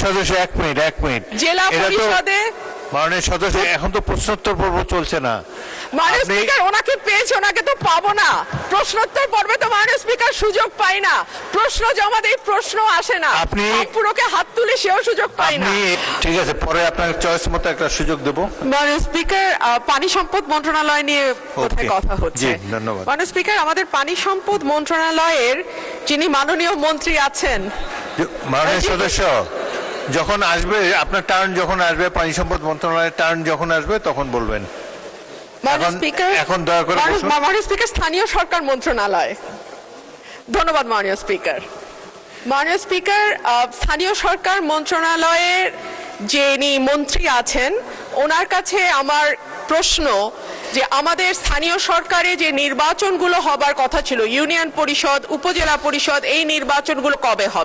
সদস্য এক মিনিট জেলা পরিষদে মাননীয় সদস্য এখন তো প্রশ্নোত্তর পর্ব চলছে না। মাননীয় স্পিকার ওনাকে পেয়েছে, ওনাকে তো পাবো না। প্রশ্নোত্তর পর্বে তো মাননীয় স্পিকার সুযোগ পাই না, প্রশ্ন জমা দেই, প্রশ্ন আসে না, আপনি পুরোকে হাত তুলে সেও সুযোগ পাই না। ঠিক আছে, পরে আপনার চয়েস মতো একটা সুযোগ দেব। মাননীয় স্পিকার, পানি সম্পদ মন্ত্রণালয় নিয়ে কোথায় কথা হচ্ছে। ধন্যবাদ। মাননীয় স্পিকার, আমাদের পানি সম্পদ মন্ত্রণালয়ের যিনি মাননীয় মন্ত্রী আছেন, মাননীয় সদস্য যখন আসবে, আপনার টার্ন যখন আসবে, পানি সম্পদ মন্ত্রণালয়ের টার্ন যখন আসবে তখন বলবেন। এখন দয়া করে মাননীয় স্পিকার, স্থানীয় সরকার মন্ত্রণালয়। ধন্যবাদ মাননীয় স্পিকার। মাননীয় স্পিকার, স্থানীয় সরকার মন্ত্রণালয়ের যিনি মন্ত্রী আছেন ওনার কাছে আমার প্রশ্ন যে আমাদের স্থানীয় সরকারে যে নির্বাচনগুলো হবার কথা ছিল, ইউনিয়ন পরিষদ, উপজেলা পরিষদ, এই নির্বাচনগুলো কবে হবে?